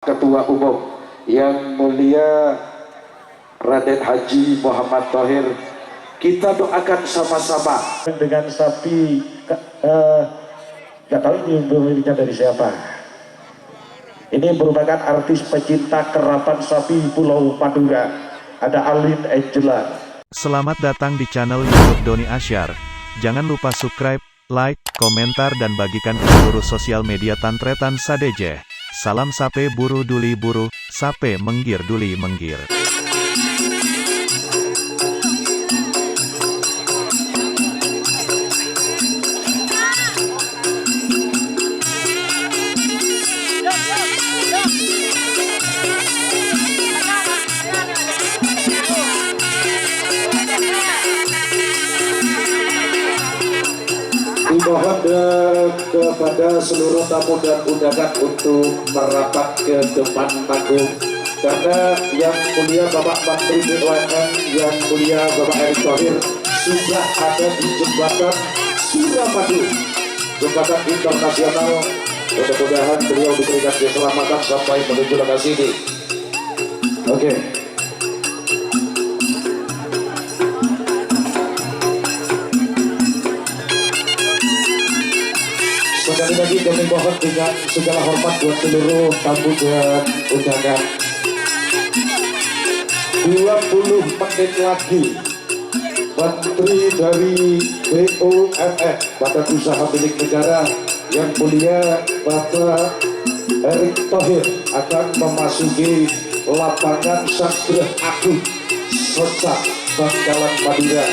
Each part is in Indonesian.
Ketua Umum yang mulia Raden Haji Muhammad Thohir, kita doakan sama-sama dengan sapi. Gak tahu ini pemiliknya dari siapa. Ini merupakan artis pecinta kerapan sapi Pulau Madura, ada Alin Angela. Selamat datang di channel YouTube Doni Asyar. Jangan lupa subscribe, like, komentar dan bagikan ke seluruh sosial media Tantretan Sadeje. Salam sape buru duli buru, sape menggir duli menggir. Dimohon kepada seluruh tamu dan undangan untuk merapat ke depan panggung, karena yang mulia Bapak Menteri BUMN, yang mulia Bapak Erick Thohir sudah ada di jembatan Suramadu, jembatan internasional. Mudah-mudahan beliau diberikan keselamatan sampai menuju lokasi ini. Oke. Sekali lagi kami mohon dengan segala hormat buat seluruh tamu dan undangan. 20 menit lagi Menteri dari BUMN, Badan Usaha Milik Negara, yang mulia Bapak Erick Thohir akan memasuki lapangan Sagrah Agung Soca Bangkalan Madura.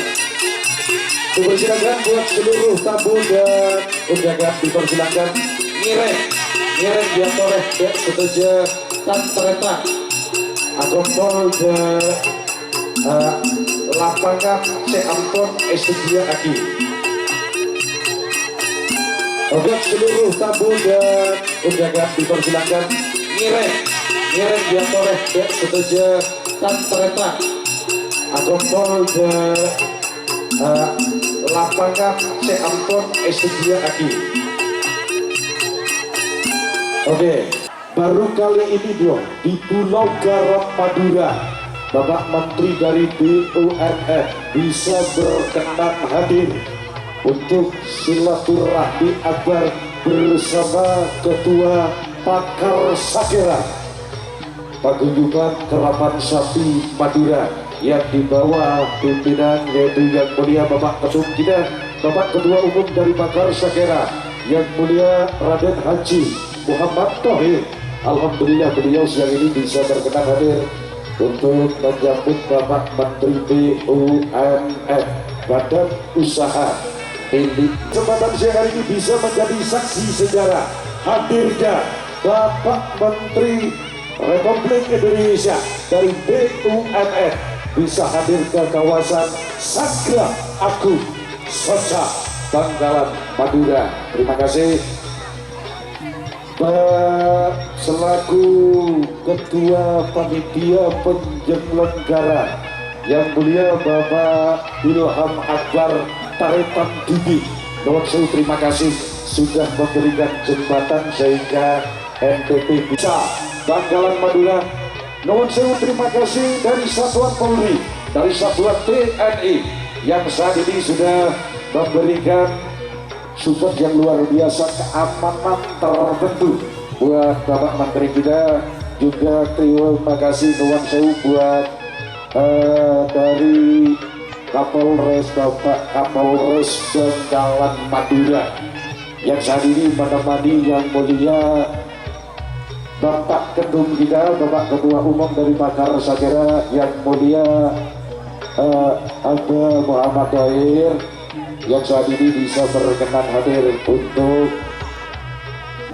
Dipersilakan buat seluruh tamu dan undangan, dipersilakan ngireng yang boleh setuju Tantretan Agompol ke lapangan Ciampon Estedia Aki. Buat seluruh tamu dan undangan, dipersilakan ngireng yang boleh setuju Tantretan Agompol ke lapangan Ciampon Estedia Aki. Oke, baru kali ini di Pulau Garam Madura, Bapak Menteri dari BUMN bisa berkenan hadir untuk silaturahmi akbar bersama Ketua Pakar Sakera Paguyuban Kerapan Sapi Madura, yang dibawa pimpinan yaitu yang mulia Bapak Ketum kita, Bapak Ketua Umum dari Pakar Sakera, yang mulia Raden Haji Muhammad Thohir. Alhamdulillah beliau siang ini bisa berkenan hadir untuk menyambut Bapak Menteri BUMN, Badan Usaha Milik. Kesempatan siang hari ini bisa menjadi saksi sejarah hadirnya Bapak Menteri Republik Indonesia dari BUMN bisa hadir ke kawasan Sagrah Agung Soca Bangkalan Madura. Terima kasih. Selaku Ketua Panitia Penyelenggara yang mulia Bapak Ilham Akbar Taretan Didi, terima kasih sudah memberikan jembatan sehingga NTP bisa Bangkalan Madura. Nuwun sewu, terima kasih dari Satuan Polri, dari Satuan TNI yang saat ini sudah memberikan support yang luar biasa, keamanan tertentu buat Bapak Menteri kita. Juga terima kasih nuwun sewu buat dari Kapolres, Bapak Kapolres Bangkalan Madura yang saat ini menemani yang mulia Bapak Ketum kita, Bapak Ketua Umum dari Pakar Sakera, yang mulia Abah Muhammad Thohir, yang saat ini bisa berkenan hadir untuk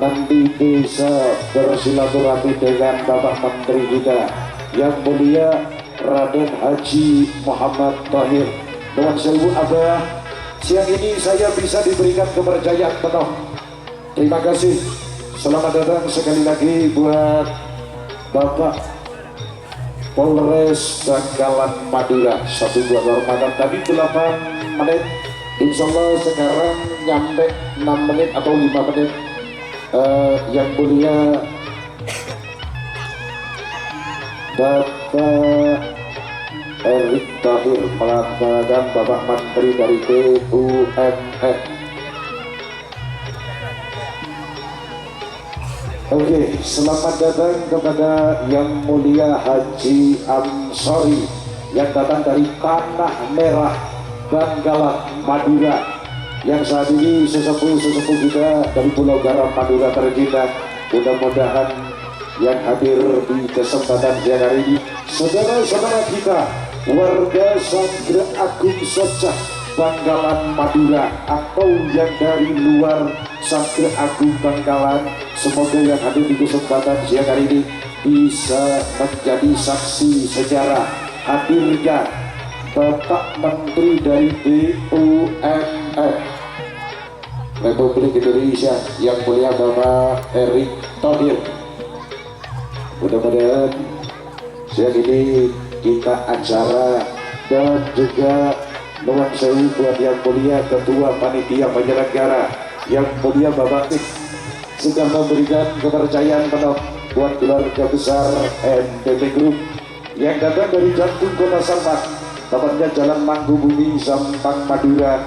nanti bisa bersilaturahmi dengan Bapak Menteri kita, yang mulia Raden Haji Muhammad Thohir. Nuwun sewu Abah, siang ini saya bisa diberikan kepercayaan penuh. Terima kasih. Selamat datang sekali lagi buat Bapak Polres Bangkalan Madura. Satu buat kehormatan tadi 8 menit, insya Allah sekarang nyampe 6 menit atau 5 menit. Yang mulia Bapak Erick Thohir melaksanakan Bapak Menteri dari BUMN. Oke, selamat datang kepada Yang Mulia Haji Amsori yang datang dari Tanah Merah, Bangkalan, Madura, yang saat ini sesepuh-sesepuh kita dari Pulau Garam, Madura tercinta. Mudah-mudahan yang hadir di kesempatan siang hari ini saudara-saudara kita warga Sanggra Agung Soca Bangkalan Madura atau yang dari luar Sanggra Agung Bangkalan, semoga yang hadir di kesempatan siang hari ini bisa menjadi saksi sejarah hadirnya Bapak Menteri dari BUMN Republik Indonesia yang mulia Bapak Erick Thohir. Mudah-mudahan siang ini kita acara dan juga nuwun sewu buat yang mulia Ketua Panitia Penyelenggara yang mulia Bapak Tik sudah memberikan kepercayaan penuh buat keluarga besar NTT Group yang datang dari jantung kota Sampang, tepatnya Jalan Manggubumi, Sampang, Madura,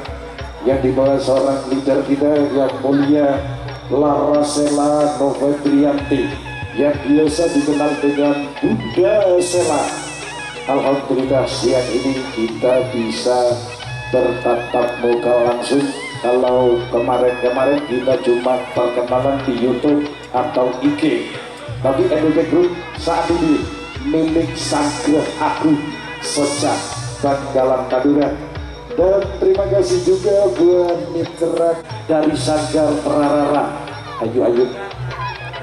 yang dibawa seorang leader kita yang mulia Larasela Novendrianti yang biasa dikenal dengan Bunda Sela. Alhamdulillah siang ini kita bisa bertatap muka langsung. Kalau kemarin-kemarin kita cuma perkenalan di YouTube atau IG, tapi NTT Group saat ini milik Sanggra Agung Soca Bangkalan Madura. Dan terima kasih juga buat mitra dari Sanggar Tararara. Ayo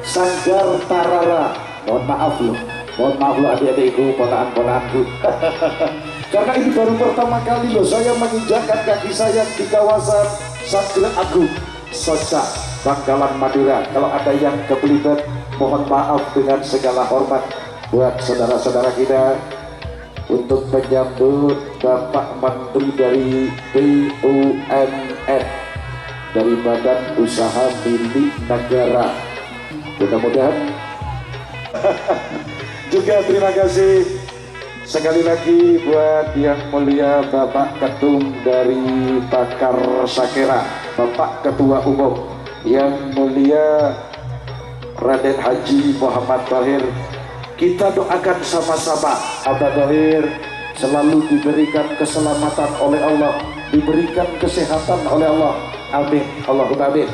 Sanggar Tarara, mohon maaf loh adik-adikku, ponakan-ponakanku. Karena ini baru pertama kali loh saya menginjakkan kaki saya di kawasan Sanggra Agung Soca Bangkalan Madura. Kalau ada yang kebelibat, mohon maaf dengan segala hormat buat saudara-saudara kita untuk menyambut Bapak Menteri dari BUMN, dari Badan Usaha Milik Negara. Mudah-mudahan juga terima kasih sekali lagi buat yang mulia Bapak Ketum dari Bakar Sakera, Bapak Ketua Umum yang mulia Raden Haji Muhammad Thohir. Kita doakan sama-sama Abah Thohir selalu diberikan keselamatan oleh Allah, diberikan kesehatan oleh Allah. Amin, Allahumma amin.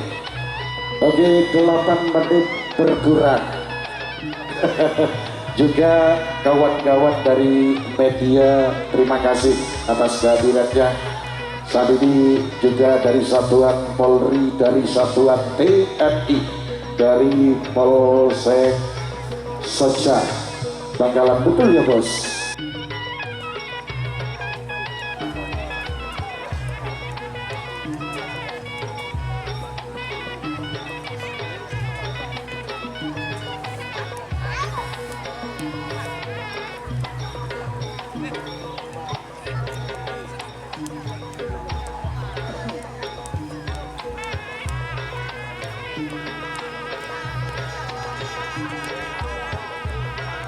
Oke, 8 menit berkurang. Juga kawan-kawan dari media, terima kasih atas kehadirannya. Saat ini juga dari Satuan Polri, dari Satuan TNI, dari Polsek Soca Bangkalan, betul ya bos?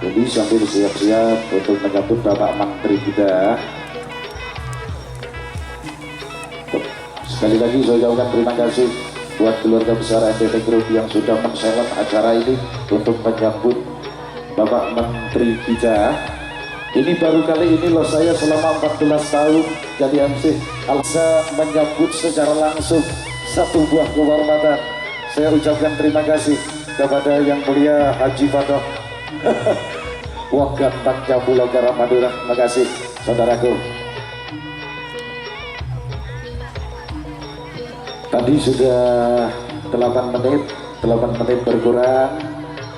Jadi sambil siap-siap untuk menyambut Bapak Menteri kita. Sekali lagi saya ucapkan terima kasih buat keluarga besar NTT Group yang sudah menseleb acara ini untuk menyambut Bapak Menteri kita. Ini baru kali ini loh saya selama 14 tahun jadi MC bisa menyambut secara langsung satu buah kehormatan. Saya ucapkan terima kasih kepada yang mulia Haji Fadoh Wagantang Pulau Garam Madura. Terima kasih saudaraku. Tadi sudah 8 menit berkurang.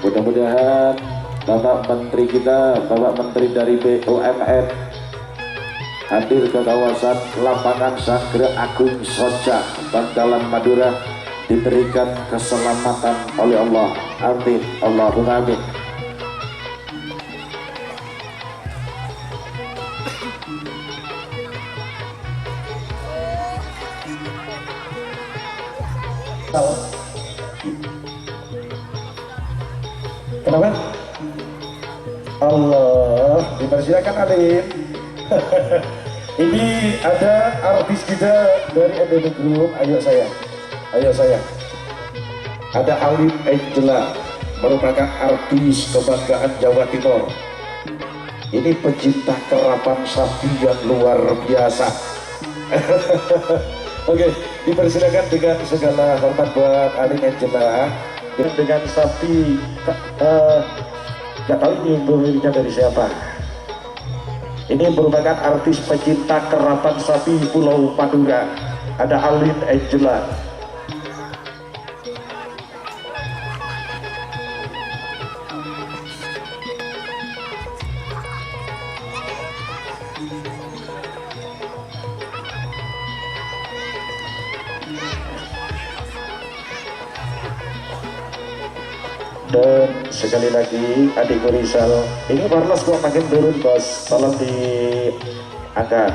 Mudah-mudahan Bapak Menteri kita, Bapak Menteri dari BUMN hadir ke kawasan lapangan Sanggra Agung Soca Bangkalan Madura, diberikan keselamatan oleh Allah. Amin, Allahumma amin. Kenapa? Allah, dipersilakan Alin. Ini ada artis kita dari Endemi Group. Ayo saya. Ada Alin Angela, merupakan artis kebanggaan Jawa Timur. Ini pecinta kerapan sapi yang luar biasa. Oke, dipersilakan dengan segala hormat buat Alin Angela dengan sapi. Gak tahu ini pemiliknya dari siapa. Ini merupakan artis pecinta kerapan sapi Pulau Madura. Ada Alin Angela. Dan sekali lagi adik Rizal, ini warnas kok makin turun bos, tolong diangkat.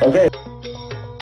Oke.